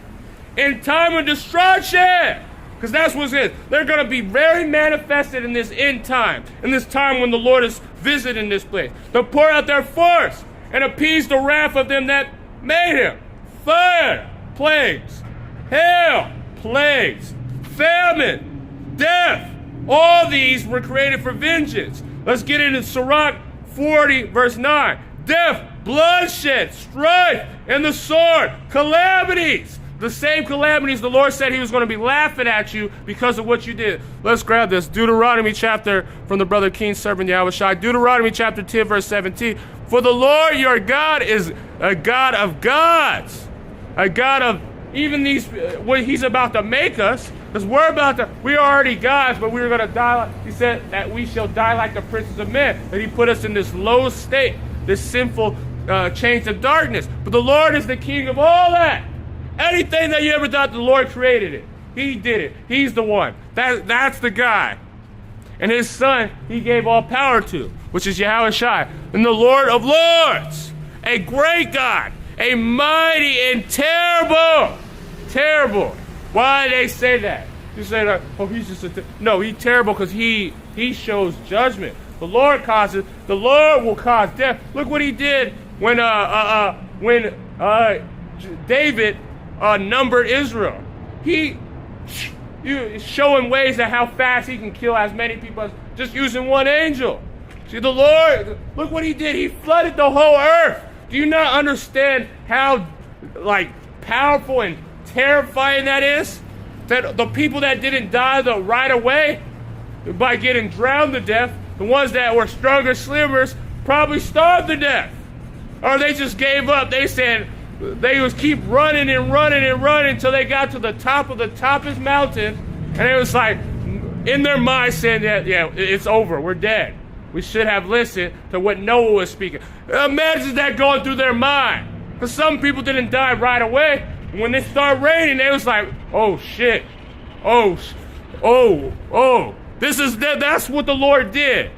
In time of destruction. Because that's what it is. They're going to be very manifested in this end time. In this time when the Lord is visiting this place. They'll pour out their force and appease the wrath of them that made him. Fire, plagues, hail, plagues, famine, death. All these were created for vengeance. Let's get into Sirach 40, verse 9. Death, bloodshed, strife, and the sword, calamities. The same calamities the Lord said he was going to be laughing at you because of what you did. Let's grab this. Deuteronomy chapter from the brother King servant Yahushua. Deuteronomy chapter 10, verse 17. For the Lord your God is a God of gods. A God of even these, what he's about to make us. Because we are already gods, but we were going to die. He said that we shall die like the princes of men. That he put us in this low state, this sinful chains of darkness. But the Lord is the king of all that. Anything that you ever thought, the Lord created it. He did it. He's the one. That's the guy. And his son, he gave all power to, which is Yahushua, and the Lord of lords, a great God, a mighty and terrible. Terrible. Why do they say that? You say that, oh, he's just no, he's terrible because he shows judgment. The Lord will cause death. Look what he did when David numbered Israel. You show him ways of how fast he can kill as many people as just using one angel. See, the Lord, look what he did. He flooded the whole earth. Do you not understand how powerful and terrifying that is? That the people that didn't die right away by getting drowned to death, the ones that were stronger swimmers probably starved to death. Or they just gave up. They said, they was keep running and running and running until they got to the top of the toppest mountain, and it was like in their mind saying that, yeah, it's over, we're dead. We should have listened to what Noah was speaking. Imagine that going through their mind. Because some people didn't die right away. When it started raining, they was like, oh shit, that's what the Lord did.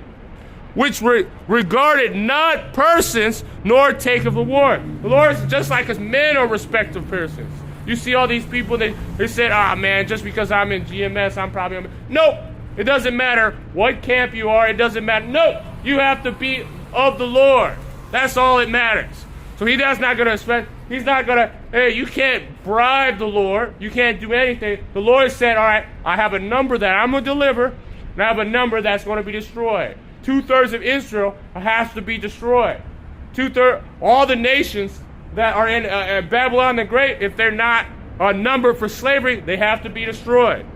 Which regarded not persons, nor take of award. The Lord is just like as men are respective persons. You see all these people, they said, man, just because I'm in GMS, I'm probably... Nope, it doesn't matter what camp you are, it doesn't matter. Nope, you have to be of the Lord. That's all it matters. So he's not going to expect, he's not going to, hey, you can't bribe the Lord, you can't do anything. The Lord said, all right, I have a number that I'm going to deliver, and I have a number that's going to be destroyed. 2/3 of Israel has to be destroyed. 2/3, all the nations that are in Babylon the Great, if they're not numbered for slavery, they have to be destroyed.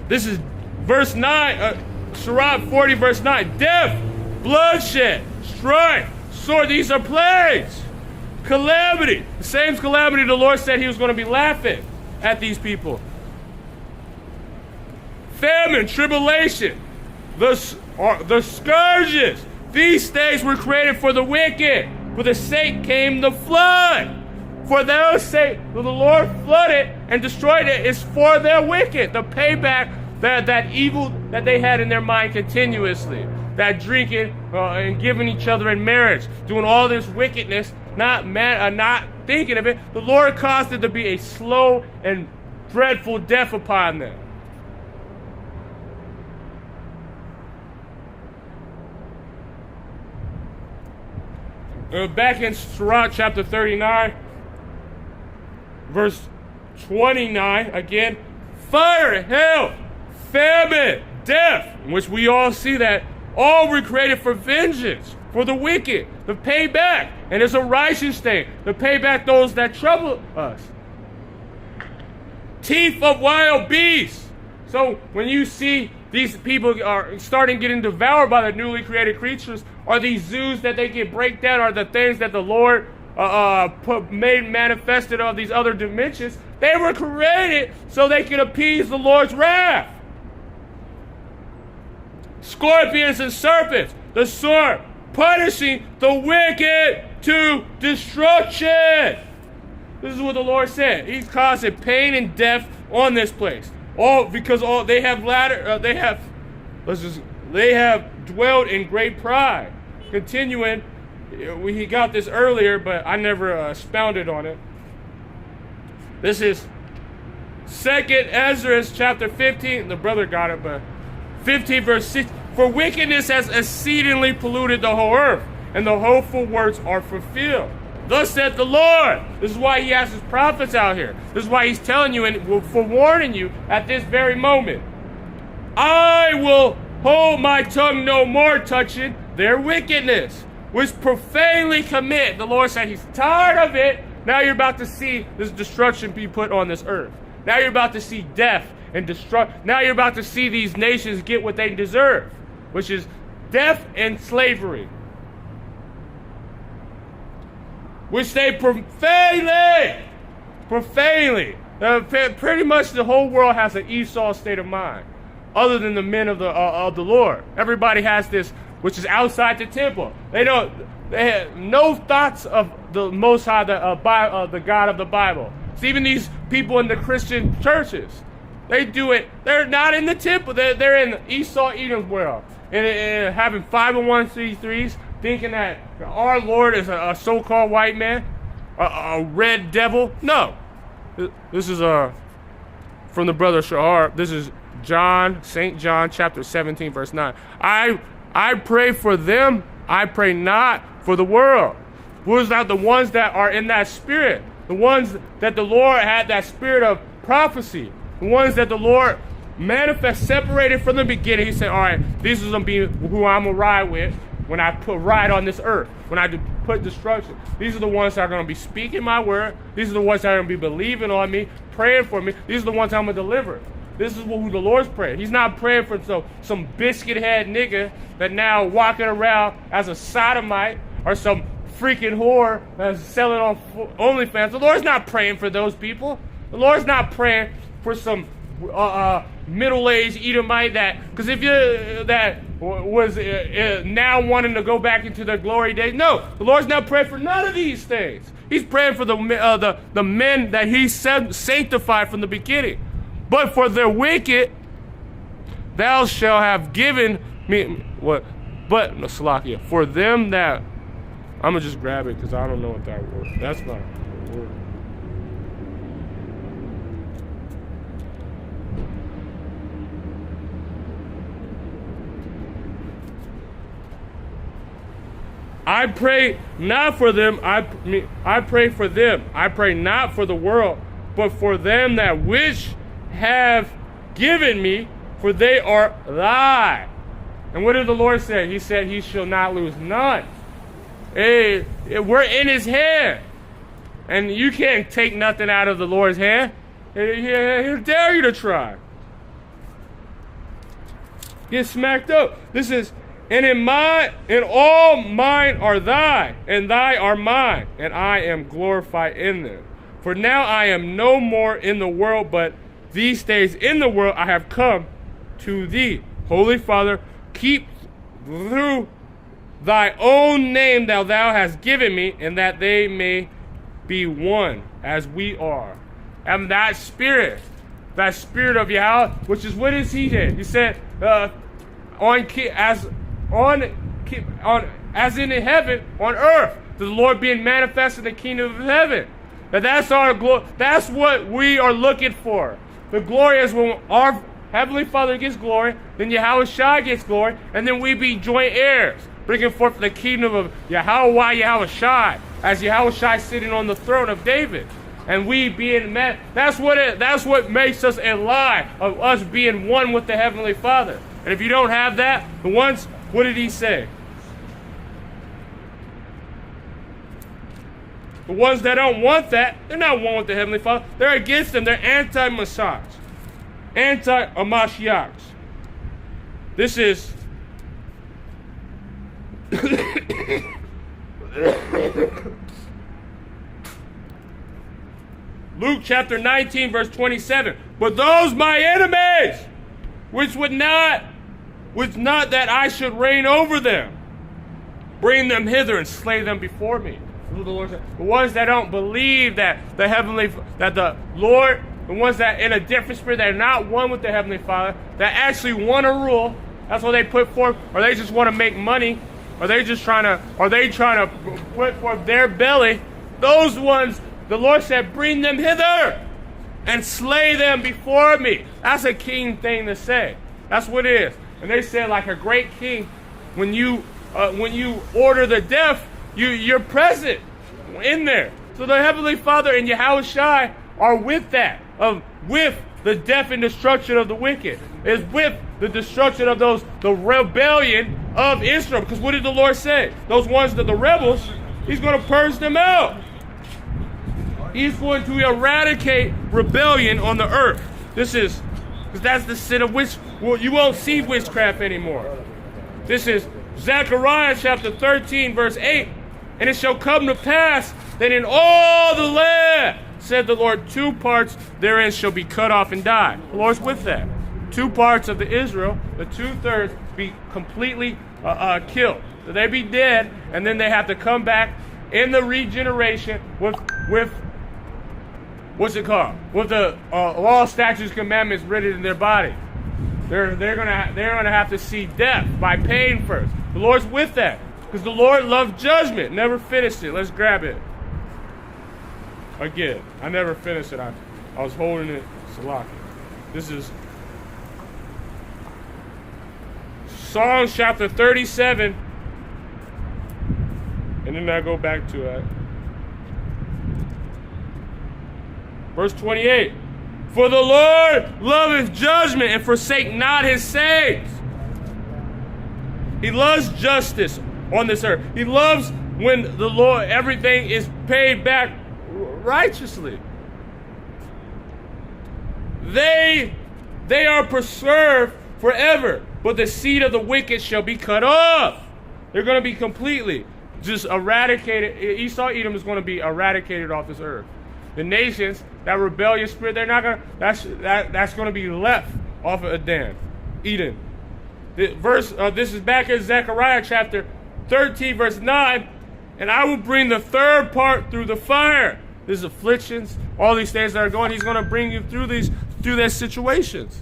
This is verse 9, Sirach 40, verse 9. Death, bloodshed, strife, sword, these are plagues. Calamity. The same calamity the Lord said he was going to be laughing at these people. Famine, tribulation, the scourges. These things were created for the wicked. For the sake came the flood. For their sake, the Lord flooded and destroyed it is for their wicked. The payback, that evil that they had in their mind continuously. That drinking and giving each other in marriage. Doing all this wickedness, not thinking of it. The Lord caused it to be a slow and dreadful death upon them. Back in Sirach chapter 39, verse 29, again, fire, hail, famine, death, in which we all see that all were created for vengeance, for the wicked, to pay back. And it's a righteous thing, to pay back those that trouble us. Teeth of wild beasts. So when you see these people are starting getting devoured by the newly created creatures, are these zoos that they get break down, are the things that the Lord made manifested of these other dimensions. They were created so they could appease the Lord's wrath. Scorpions and serpents, the sword, punishing the wicked to destruction. This is what the Lord said. He's causing pain and death on this place. All because they have dwelled in great pride. Continuing, he got this earlier, but I never expounded on it. This is 2nd Ezra chapter 15. The brother got it, but 15 verse 6. For wickedness has exceedingly polluted the whole earth, and the hopeful words are fulfilled. Thus saith the Lord. This is why he has his prophets out here. This is why he's telling you and forewarning you at this very moment. I will hold my tongue no more touching their wickedness, which profanely commit. The Lord said he's tired of it. Now you're about to see this destruction be put on this earth. Now you're about to see death and destruction. Now you're about to see these nations get what they deserve, which is death and slavery. Which they profanely. Pretty much the whole world has an Esau state of mind, other than the men of the Lord. Everybody has this, which is outside the temple. They have no thoughts of the Most High, the God of the Bible. So even these people in the Christian churches, they do it. They're not in the temple. They're in Esau Edom's world, and having 501c3s, thinking that our Lord is a so-called white man, a red devil. No. This is from the brother Shahar. This is St. John chapter 17, verse 9. I pray for them. I pray not for the world. Who's not the ones that are in that spirit? The ones that the Lord had that spirit of prophecy. The ones that the Lord manifest, separated from the beginning. He said, all right, these are going to be who I'm going to ride with when I put ride on this earth, when I put destruction. These are the ones that are going to be speaking my word. These are the ones that are going to be believing on me, praying for me. These are the ones I'm going to deliver. This is who the Lord's praying. He's not praying for some biscuit head nigga that now walking around as a sodomite or some freaking whore that's selling on OnlyFans. The Lord's not praying for those people. The Lord's not praying for some middle-aged Edomite because if you that was now wanting to go back into their glory days. No, the Lord's not praying for none of these things. He's praying for the men that He sanctified from the beginning. But for the wicked, thou shalt have given me what? But no, Salakia, for them that I'm gonna just grab it because I don't know what that word. That's not a word. I pray not for them. I pray for them. I pray not for the world, but for them that which have given me, for they are thy. And what did the Lord say? He said, He shall not lose none. Hey, we're in His hand, and you can't take nothing out of the Lord's hand. He'll dare you to try. Get smacked up. This is. And in all mine are thy, and thy are mine, and I am glorified in them. For now I am no more in the world, but these days in the world I have come to thee. Holy Father, keep through thy own name thou hast given me, and that they may be one as we are. And that spirit of Yahweh, which is what is He did. He said, as in heaven, on earth, the Lord being manifest in the kingdom of heaven. That's our glory. That's what we are looking for. The glory is when our Heavenly Father gets glory, then Yahweh Shai gets glory, and then we be joint heirs, bringing forth the kingdom of Yahweh Shai, as Yahweh Shai sitting on the throne of David, and we being met. That's what makes us a lie of us being one with the Heavenly Father. And if you don't have that, the ones, what did he say? The ones that don't want that, they're not one with the Heavenly Father. They're against them. They're anti-Messiahs, anti-Amashiachs. This is Luke chapter 19, verse 27. But those my enemies, which would not that I should reign over them, bring them hither and slay them before me. The Lord said, the ones that don't believe that the Lord, the ones that in a different spirit, that are not one with the Heavenly Father, that actually want to rule. That's what they put forth, or they just want to make money, or they trying to put forth their belly. Those ones, the Lord said, bring them hither and slay them before me. That's a king thing to say. That's what it is. And they said, like a great king, when you order the death, you're present in there. So the Heavenly Father and Yahushua are with that, with the death and destruction of the wicked, is with the destruction of the rebellion of Israel. Because what did the Lord say? Those ones that the rebels, He's going to purge them out. He's going to eradicate rebellion on the earth. Because that's the sin of witchcraft. Well, you won't see witchcraft anymore. This is Zechariah chapter 13, verse 8. And it shall come to pass that in all the land, said the Lord, 2 parts therein shall be cut off and die. The Lord's with that. 2 parts of the Israel, the 2/3 be completely killed. So they be dead, and then they have to come back in the regeneration with what's it called? With the law, statutes, commandments written in their body. They're gonna have to see death by pain first. The Lord's with that. Because the Lord loved judgment. Never finished it. Let's grab it. Again, I never finished it. I was holding it. Salaki. This is Psalms chapter 37. And then I go back to it. Verse 28. For the Lord loveth judgment and forsake not his saints. He loves justice on this earth. He loves when the Lord, everything is paid back righteously. They are preserved forever, but the seed of the wicked shall be cut off. They're going to be completely just eradicated. Esau, Edom is going to be eradicated off this earth. The nations, that rebellious spirit, they're not going to, that's going to be left off of Eden. This is back in Zechariah chapter 13, verse 9. And I will bring the 3rd part through the fire. These afflictions, all these things that are going, he's going to bring you through these situations.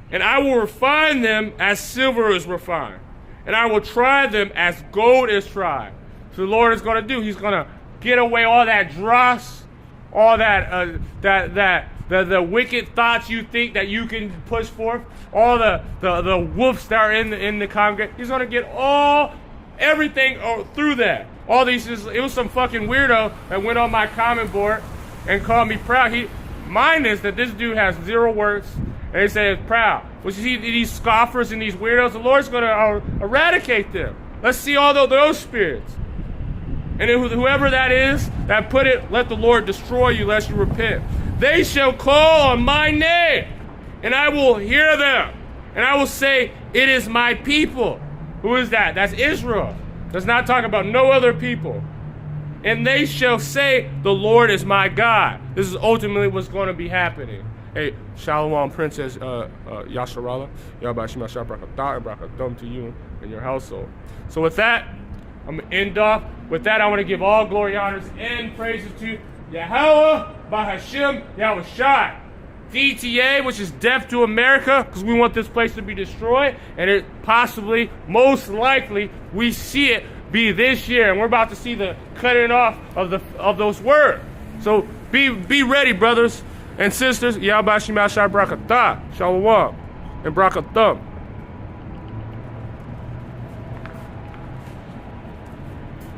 And I will refine them as silver is refined. And I will try them as gold is tried. So the Lord is going to do, he's going to get away all that dross, all that, the wicked thoughts you think that you can push forth, all the wolves that are in the congregation. He's going to get everything through that. All these, it was some fucking weirdo that went on my comment board and called me proud. Mine is that this dude has 0 words, and they say it's proud. Which is these scoffers and these weirdos, the Lord's going to eradicate them. Let's see all those spirits. And whoever that is that put it, let the Lord destroy you lest you repent. They shall call on my name, and I will hear them. And I will say, it is my people. Who is that? That's Israel. That's not talking about no other people. And they shall say, the Lord is my God. This is ultimately what's going to be happening. Hey, Shalom, Princess Yasharala. Yabashima Shabrakatah and Brakatum to you and your household. So with that, I'm going to end off. With that, I want to give all glory, honors, and praises to Yahweh, Bahashim, Yahushai. DTA, which is death to America, because we want this place to be destroyed, and it possibly, most likely, we see it be this year, and we're about to see the cutting off of those words. So be ready, brothers and sisters. Yahweh Shai Brakatah, Shalom, and Brakathum.